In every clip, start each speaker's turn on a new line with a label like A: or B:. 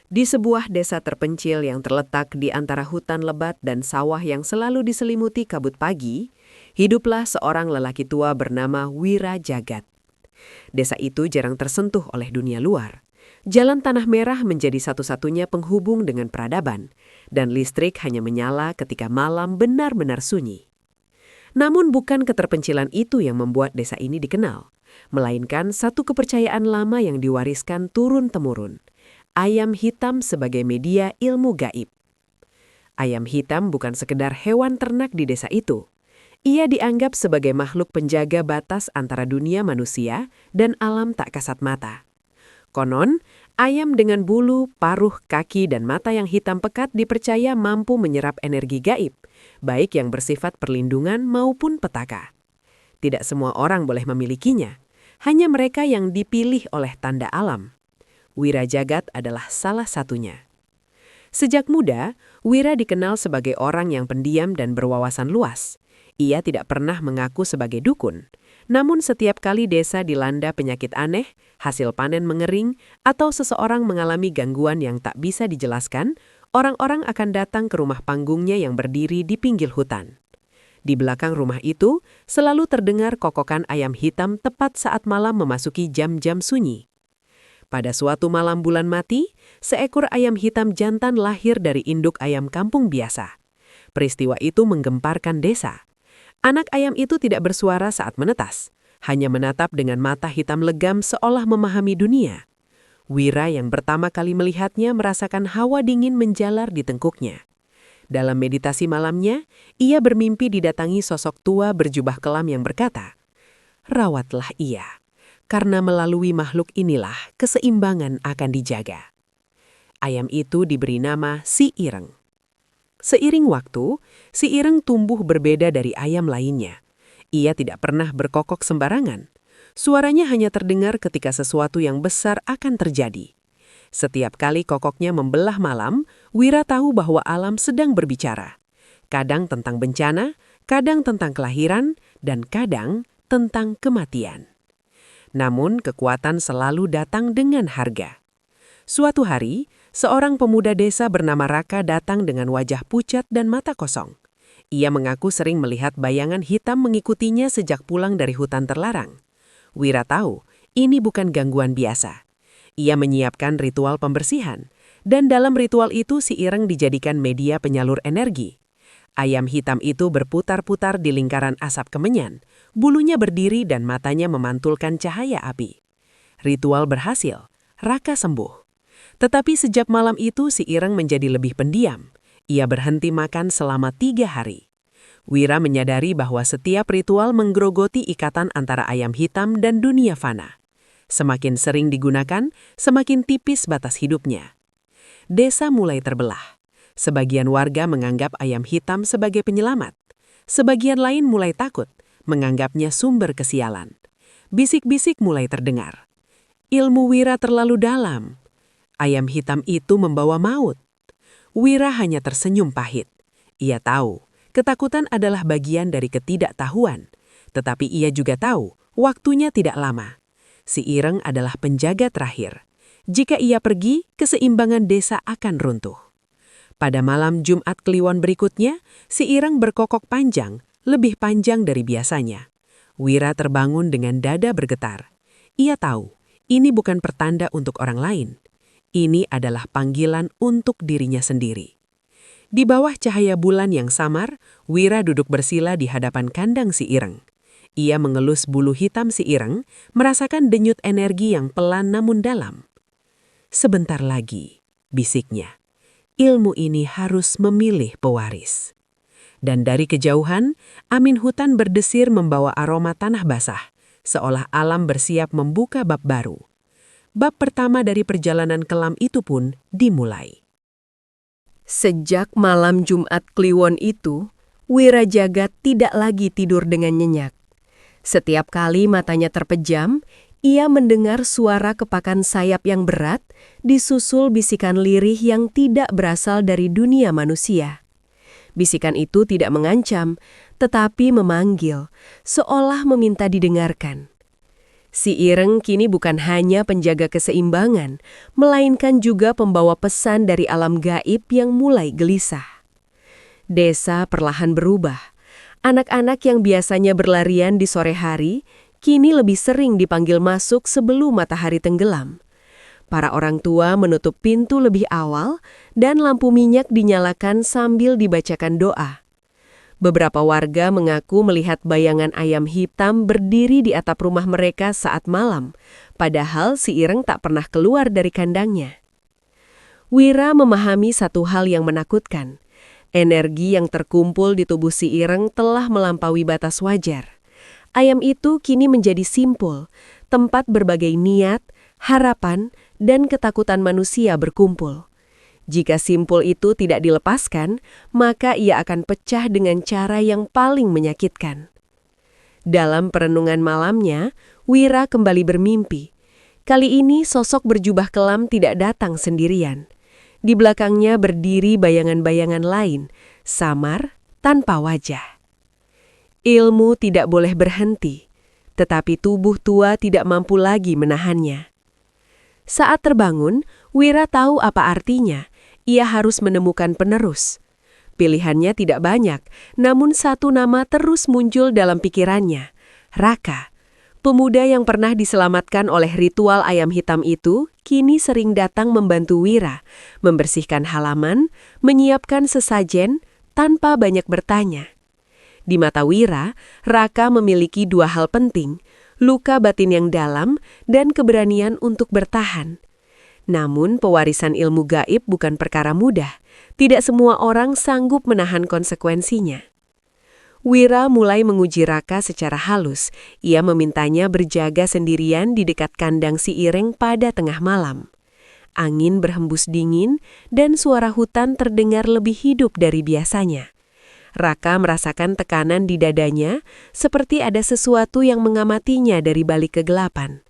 A: Di sebuah desa terpencil yang terletak di antara hutan lebat dan sawah yang selalu diselimuti kabut pagi, hiduplah seorang lelaki tua bernama Wira Jagat. Desa itu jarang tersentuh oleh dunia luar. Jalan tanah merah menjadi satu-satunya penghubung dengan peradaban, dan listrik hanya menyala ketika malam benar-benar sunyi. Namun bukan keterpencilan itu yang membuat desa ini dikenal, melainkan satu kepercayaan lama yang diwariskan turun-temurun. Ayam hitam sebagai media ilmu gaib. Ayam hitam bukan sekedar hewan ternak di desa itu. Ia dianggap sebagai makhluk penjaga batas antara dunia manusia dan alam tak kasat mata. Konon, ayam dengan bulu, paruh, kaki, dan mata yang hitam pekat dipercaya mampu menyerap energi gaib, baik yang bersifat perlindungan maupun petaka. Tidak semua orang boleh memilikinya, hanya mereka yang dipilih oleh tanda alam. Wira Jagat adalah salah satunya. Sejak muda, Wira dikenal sebagai orang yang pendiam dan berwawasan luas. Ia tidak pernah mengaku sebagai dukun. Namun setiap kali desa dilanda penyakit aneh, hasil panen mengering, atau seseorang mengalami gangguan yang tak bisa dijelaskan, orang-orang akan datang ke rumah panggungnya yang berdiri di pinggir hutan. Di belakang rumah itu, selalu terdengar kokokan ayam hitam tepat saat malam memasuki jam-jam sunyi. Pada suatu malam bulan mati, seekor ayam hitam jantan lahir dari induk ayam kampung biasa. Peristiwa itu menggemparkan desa. Anak ayam itu tidak bersuara saat menetas, hanya menatap dengan mata hitam legam seolah memahami dunia. Wira yang pertama kali melihatnya merasakan hawa dingin menjalar di tengkuknya. Dalam meditasi malamnya, ia bermimpi didatangi sosok tua berjubah kelam yang berkata, "Rawatlah ia. Karena melalui makhluk inilah keseimbangan akan dijaga." Ayam itu diberi nama Si Ireng. Seiring waktu, Si Ireng tumbuh berbeda dari ayam lainnya. Ia tidak pernah berkokok sembarangan. Suaranya hanya terdengar ketika sesuatu yang besar akan terjadi. Setiap kali kokoknya membelah malam, Wira tahu bahwa alam sedang berbicara. Kadang tentang bencana, kadang tentang kelahiran, dan kadang tentang kematian. Namun kekuatan selalu datang dengan harga. Suatu hari, seorang pemuda desa bernama Raka datang dengan wajah pucat dan mata kosong. Ia mengaku sering melihat bayangan hitam mengikutinya sejak pulang dari hutan terlarang. Wira tahu, ini bukan gangguan biasa. Ia menyiapkan ritual pembersihan, dan dalam ritual itu Si Ireng dijadikan media penyalur energi. Ayam hitam itu berputar-putar di lingkaran asap kemenyan, bulunya berdiri dan matanya memantulkan cahaya api. Ritual berhasil, Raka sembuh. Tetapi sejak malam itu Si Ireng menjadi lebih pendiam. Ia berhenti makan selama 3 hari. Wira menyadari bahwa setiap ritual menggerogoti ikatan antara ayam hitam dan dunia fana. Semakin sering digunakan, semakin tipis batas hidupnya. Desa mulai terbelah. Sebagian warga menganggap ayam hitam sebagai penyelamat. Sebagian lain mulai takut, menganggapnya sumber kesialan. Bisik-bisik mulai terdengar. Ilmu Wira terlalu dalam. Ayam hitam itu membawa maut. Wira hanya tersenyum pahit. Ia tahu, ketakutan adalah bagian dari ketidaktahuan. Tetapi ia juga tahu, waktunya tidak lama. Si Ireng adalah penjaga terakhir. Jika ia pergi, keseimbangan desa akan runtuh. Pada malam Jumat Kliwon berikutnya, Si Ireng berkokok panjang, lebih panjang dari biasanya. Wira terbangun dengan dada bergetar. Ia tahu, ini bukan pertanda untuk orang lain. Ini adalah panggilan untuk dirinya sendiri. Di bawah cahaya bulan yang samar, Wira duduk bersila di hadapan kandang Si Ireng. Ia mengelus bulu hitam Si Ireng, merasakan denyut energi yang pelan namun dalam. "Sebentar lagi," bisiknya. "Ilmu ini harus memilih pewaris." Dan dari kejauhan, angin hutan berdesir membawa aroma tanah basah, seolah alam bersiap membuka bab baru. Bab pertama dari perjalanan kelam itu pun dimulai.
B: Sejak malam Jumat Kliwon itu, Wira Jagat tidak lagi tidur dengan nyenyak. Setiap kali matanya terpejam, ia mendengar suara kepakan sayap yang berat, disusul bisikan lirih yang tidak berasal dari dunia manusia. Bisikan itu tidak mengancam, tetapi memanggil, seolah meminta didengarkan. Si Ireng kini bukan hanya penjaga keseimbangan, melainkan juga pembawa pesan dari alam gaib yang mulai gelisah. Desa perlahan berubah. Anak-anak yang biasanya berlarian di sore hari, kini lebih sering dipanggil masuk sebelum matahari tenggelam. Para orang tua menutup pintu lebih awal dan lampu minyak dinyalakan sambil dibacakan doa. Beberapa warga mengaku melihat bayangan ayam hitam berdiri di atap rumah mereka saat malam, padahal si Ireng tak pernah keluar dari kandangnya. Wira memahami satu hal yang menakutkan. Energi yang terkumpul di tubuh si Ireng telah melampaui batas wajar. Ayam itu kini menjadi simpul, tempat berbagai niat, harapan, dan ketakutan manusia berkumpul. Jika simpul itu tidak dilepaskan, maka ia akan pecah dengan cara yang paling menyakitkan. Dalam perenungan malamnya, Wira kembali bermimpi. Kali ini sosok berjubah kelam tidak datang sendirian. Di belakangnya berdiri bayangan-bayangan lain, samar, tanpa wajah. Ilmu tidak boleh berhenti, tetapi tubuh tua tidak mampu lagi menahannya. Saat terbangun, Wira tahu apa artinya. Ia harus menemukan penerus. Pilihannya tidak banyak, namun satu nama terus muncul dalam pikirannya. Raka, pemuda yang pernah diselamatkan oleh ritual ayam hitam itu, kini sering datang membantu Wira, membersihkan halaman, menyiapkan sesajen, tanpa banyak bertanya. Di mata Wira, Raka memiliki dua hal penting, luka batin yang dalam dan keberanian untuk bertahan. Namun, pewarisan ilmu gaib bukan perkara mudah. Tidak semua orang sanggup menahan konsekuensinya. Wira mulai menguji Raka secara halus. Ia memintanya berjaga sendirian di dekat kandang si Ireng pada tengah malam. Angin berhembus dingin dan suara hutan terdengar lebih hidup dari biasanya. Raka merasakan tekanan di dadanya, seperti ada sesuatu yang mengamatinya dari balik kegelapan.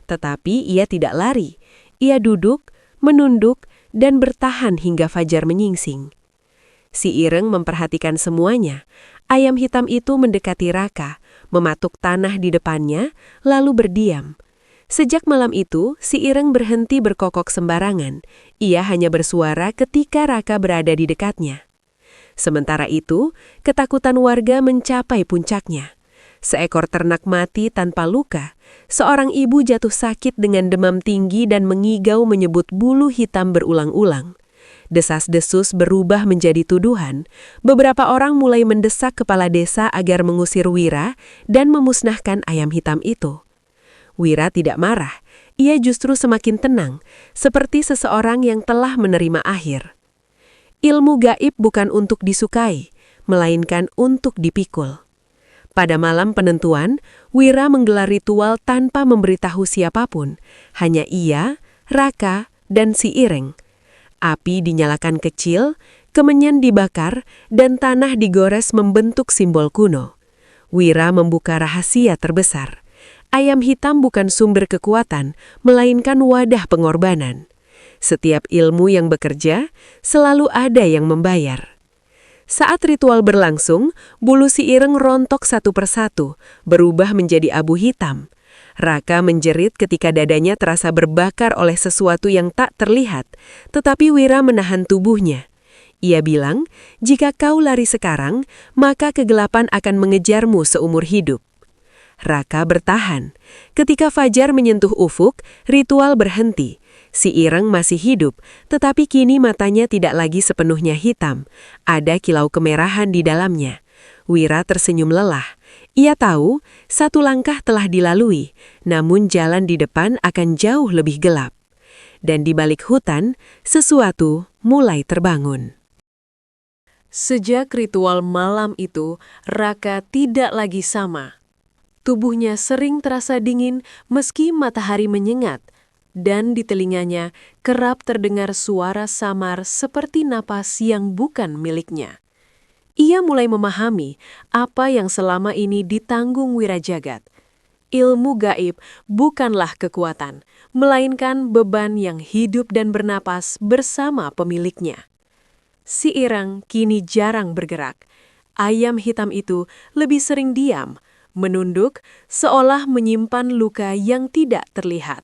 B: Tetapi ia tidak lari. Ia duduk, menunduk, dan bertahan hingga fajar menyingsing. Si Ireng memperhatikan semuanya. Ayam hitam itu mendekati Raka, mematuk tanah di depannya, lalu berdiam. Sejak malam itu, si Ireng berhenti berkokok sembarangan. Ia hanya bersuara ketika Raka berada di dekatnya. Sementara itu, ketakutan warga mencapai puncaknya. Seekor ternak mati tanpa luka. Seorang ibu jatuh sakit dengan demam tinggi dan mengigau menyebut bulu hitam berulang-ulang. Desas-desus berubah menjadi tuduhan. Beberapa orang mulai mendesak kepala desa agar mengusir Wira dan memusnahkan ayam hitam itu. Wira tidak marah. Ia justru semakin tenang, seperti seseorang yang telah menerima akhir. Ilmu gaib bukan untuk disukai, melainkan untuk dipikul. Pada malam penentuan, Wira menggelar ritual tanpa memberitahu siapapun. Hanya ia, Raka, dan si Ireng. Api dinyalakan kecil, kemenyan dibakar, dan tanah digores membentuk simbol kuno. Wira membuka rahasia terbesar. Ayam hitam bukan sumber kekuatan, melainkan wadah pengorbanan. Setiap ilmu yang bekerja, selalu ada yang membayar. Saat ritual berlangsung, bulu si Ireng rontok satu persatu, berubah menjadi abu hitam. Raka menjerit ketika dadanya terasa berbakar oleh sesuatu yang tak terlihat, tetapi Wira menahan tubuhnya. Ia bilang, jika kau lari sekarang, maka kegelapan akan mengejarmu seumur hidup. Raka bertahan. Ketika fajar menyentuh ufuk, ritual berhenti. Si Ireng masih hidup, tetapi kini matanya tidak lagi sepenuhnya hitam. Ada kilau kemerahan di dalamnya. Wira tersenyum lelah. Ia tahu, satu langkah telah dilalui, namun jalan di depan akan jauh lebih gelap. Dan di balik hutan, sesuatu mulai terbangun. Sejak ritual malam itu, Raka tidak lagi sama. Tubuhnya sering terasa dingin meski matahari menyengat, dan di telinganya kerap terdengar suara samar seperti napas yang bukan miliknya. Ia mulai memahami apa yang selama ini ditanggung Wira Jagat. Ilmu gaib bukanlah kekuatan, melainkan beban yang hidup dan bernapas bersama pemiliknya. Si Ireng kini jarang bergerak. Ayam hitam itu lebih sering diam, menunduk seolah menyimpan luka yang tidak terlihat.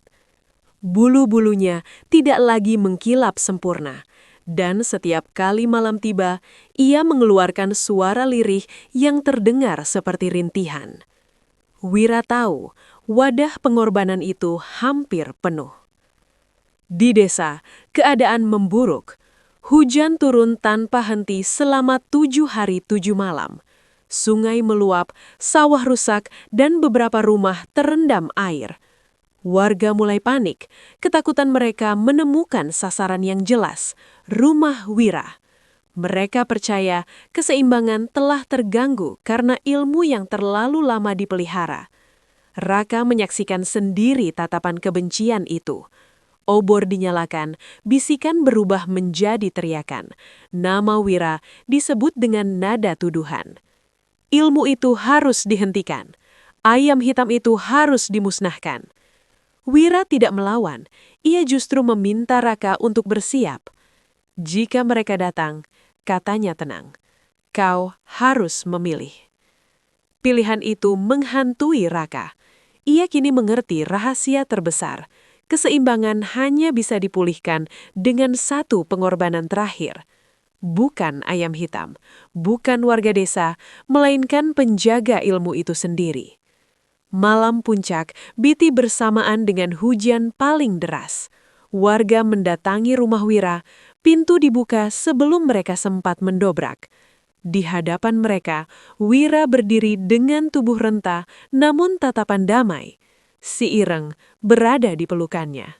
B: Bulu-bulunya tidak lagi mengkilap sempurna, dan setiap kali malam tiba, ia mengeluarkan suara lirih yang terdengar seperti rintihan. Wira tahu wadah pengorbanan itu hampir penuh. Di desa, keadaan memburuk. Hujan turun tanpa henti selama 7 hari 7 malam. Sungai meluap, sawah rusak, dan beberapa rumah terendam air. Warga mulai panik, ketakutan mereka menemukan sasaran yang jelas, rumah Wira. Mereka percaya keseimbangan telah terganggu karena ilmu yang terlalu lama dipelihara. Raka menyaksikan sendiri tatapan kebencian itu. Obor dinyalakan, bisikan berubah menjadi teriakan. Nama Wira disebut dengan nada tuduhan. Ilmu itu harus dihentikan. Ayam hitam itu harus dimusnahkan. Wira tidak melawan, ia justru meminta Raka untuk bersiap. Jika mereka datang, katanya tenang, kau harus memilih. Pilihan itu menghantui Raka. Ia kini mengerti rahasia terbesar. Keseimbangan hanya bisa dipulihkan dengan satu pengorbanan terakhir. Bukan ayam hitam, bukan warga desa, melainkan penjaga ilmu itu sendiri. Malam puncak, Biti bersamaan dengan hujan paling deras. Warga mendatangi rumah Wira, pintu dibuka sebelum mereka sempat mendobrak. Di hadapan mereka, Wira berdiri dengan tubuh renta, namun tatapan damai. Si Ireng berada di pelukannya.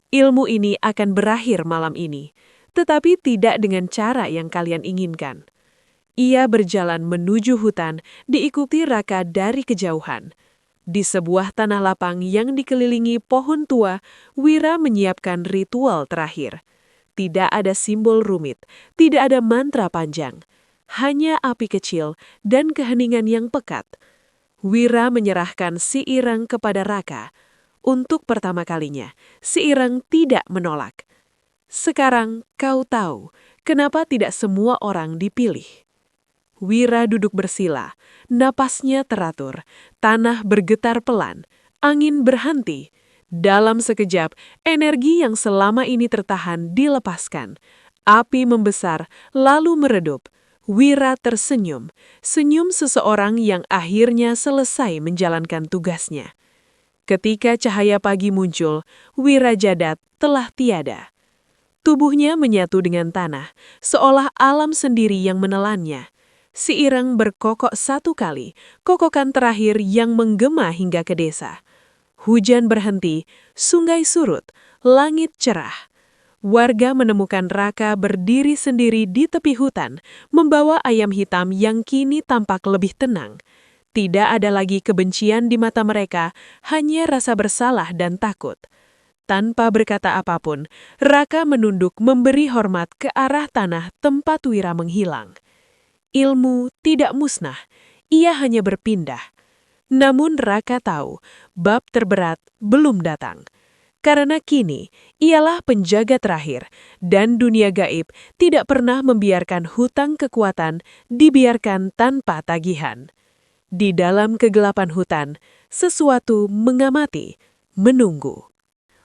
B: Ilmu ini akan berakhir malam ini, tetapi tidak dengan cara yang kalian inginkan. Ia berjalan menuju hutan, diikuti Raka dari kejauhan. Di sebuah tanah lapang yang dikelilingi pohon tua, Wira menyiapkan ritual terakhir. Tidak ada simbol rumit, tidak ada mantra panjang. Hanya api kecil dan keheningan yang pekat. Wira menyerahkan si Ireng kepada Raka. Untuk pertama kalinya, si Ireng tidak menolak. Sekarang kau tahu kenapa tidak semua orang dipilih. Wira duduk bersila, napasnya teratur, tanah bergetar pelan, angin berhenti. Dalam sekejap, energi yang selama ini tertahan dilepaskan. Api membesar, lalu meredup. Wira tersenyum, senyum seseorang yang akhirnya selesai menjalankan tugasnya. Ketika cahaya pagi muncul, Wira Jagat telah tiada. Tubuhnya menyatu dengan tanah, seolah alam sendiri yang menelannya. Si Ireng berkokok satu kali, kokokan terakhir yang menggema hingga ke desa. Hujan berhenti, sungai surut, langit cerah. Warga menemukan Raka berdiri sendiri di tepi hutan, membawa ayam hitam yang kini tampak lebih tenang. Tidak ada lagi kebencian di mata mereka, hanya rasa bersalah dan takut. Tanpa berkata apapun, Raka menunduk memberi hormat ke arah tanah tempat Wira menghilang. Ilmu tidak musnah, ia hanya berpindah. Namun Raka tahu, bab terberat belum datang. Karena kini, ialah penjaga terakhir, dan dunia gaib tidak pernah membiarkan hutang kekuatan dibiarkan tanpa tagihan. Di dalam kegelapan hutan, sesuatu mengamati, menunggu.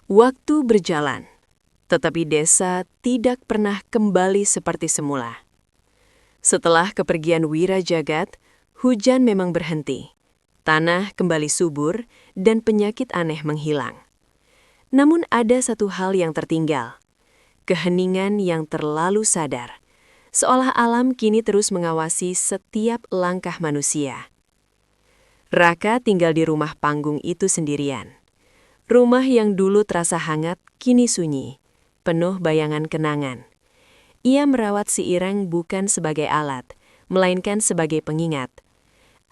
B: Waktu berjalan, tetapi desa tidak pernah kembali seperti semula. Setelah kepergian Wira Jagat, hujan memang berhenti. Tanah kembali subur dan penyakit aneh menghilang. Namun ada satu hal yang tertinggal. Keheningan yang terlalu sadar. Seolah alam kini terus mengawasi setiap langkah manusia. Raka tinggal di rumah panggung itu sendirian. Rumah yang dulu terasa hangat kini sunyi, penuh bayangan kenangan. Ia merawat si Ireng bukan sebagai alat, melainkan sebagai pengingat.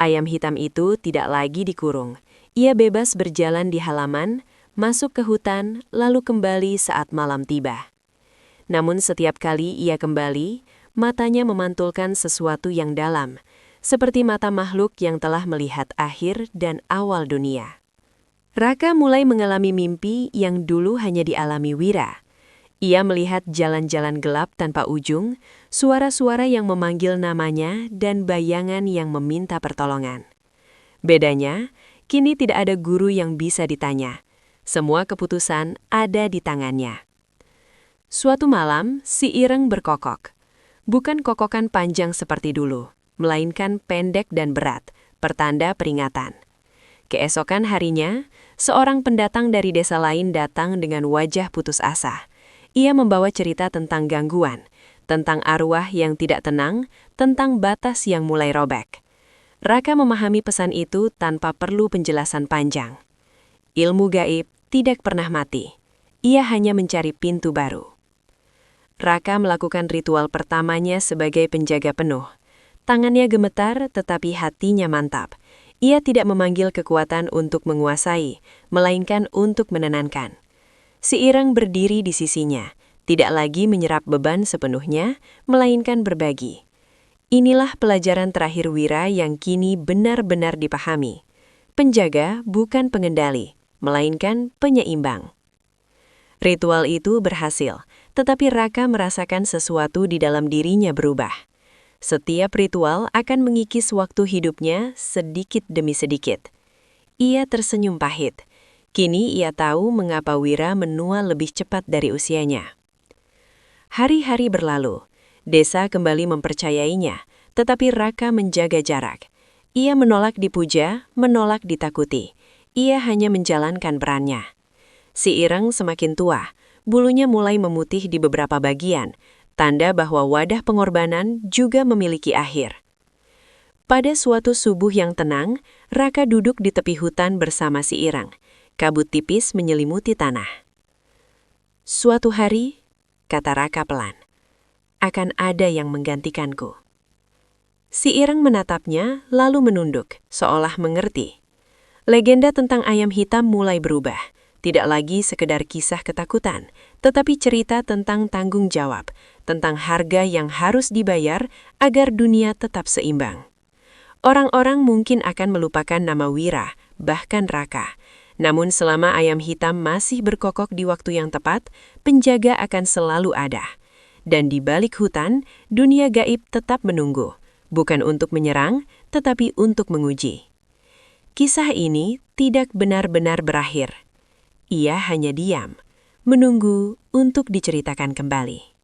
B: Ayam hitam itu tidak lagi dikurung. Ia bebas berjalan di halaman, masuk ke hutan, lalu kembali saat malam tiba. Namun setiap kali ia kembali, matanya memantulkan sesuatu yang dalam, seperti mata makhluk yang telah melihat akhir dan awal dunia. Raka mulai mengalami mimpi yang dulu hanya dialami Wira. Ia melihat jalan-jalan gelap tanpa ujung, suara-suara yang memanggil namanya, dan bayangan yang meminta pertolongan.
A: Bedanya, kini tidak ada guru yang bisa ditanya. Semua keputusan ada di tangannya. Suatu malam, si Ireng berkokok. Bukan kokokan panjang seperti dulu, melainkan pendek dan berat, pertanda peringatan. Keesokan harinya, seorang pendatang dari desa lain datang dengan wajah putus asa. Ia membawa cerita tentang gangguan, tentang arwah yang tidak tenang, tentang batas yang mulai robek. Raka memahami pesan itu tanpa perlu penjelasan panjang. Ilmu gaib tidak pernah mati. Ia hanya mencari pintu baru. Raka melakukan ritual pertamanya sebagai penjaga penuh. Tangannya gemetar tetapi hatinya mantap. Ia tidak memanggil kekuatan untuk menguasai, melainkan untuk menenangkan. Si Ireng berdiri di sisinya, tidak lagi menyerap beban sepenuhnya, melainkan berbagi. Inilah pelajaran terakhir Wira yang kini benar-benar dipahami. Penjaga bukan pengendali, melainkan penyeimbang. Ritual itu berhasil, tetapi Raka merasakan sesuatu di dalam dirinya berubah. Setiap ritual akan mengikis waktu hidupnya sedikit demi sedikit. Ia tersenyum pahit. Kini ia tahu mengapa Wira menua lebih cepat dari usianya. Hari-hari berlalu. Desa kembali mempercayainya, tetapi Raka menjaga jarak. Ia menolak dipuja, menolak ditakuti. Ia hanya menjalankan perannya. Si Ireng semakin tua, bulunya mulai memutih di beberapa bagian, tanda bahwa wadah pengorbanan juga memiliki akhir. Pada suatu subuh yang tenang, Raka duduk di tepi hutan bersama si Ireng. Kabut tipis menyelimuti tanah. Suatu hari, kata Raka pelan, akan ada yang menggantikanku. Si Ireng menatapnya, lalu menunduk, seolah mengerti. Legenda tentang ayam hitam mulai berubah. Tidak lagi sekedar kisah ketakutan, tetapi cerita tentang tanggung jawab, tentang harga yang harus dibayar agar dunia tetap seimbang. Orang-orang mungkin akan melupakan nama Wira, bahkan Raka. Namun selama ayam hitam masih berkokok di waktu yang tepat, penjaga akan selalu ada. Dan di balik hutan, dunia gaib tetap menunggu, bukan untuk menyerang, tetapi untuk menguji. Kisah ini tidak benar-benar berakhir. Ia hanya diam, menunggu untuk diceritakan kembali.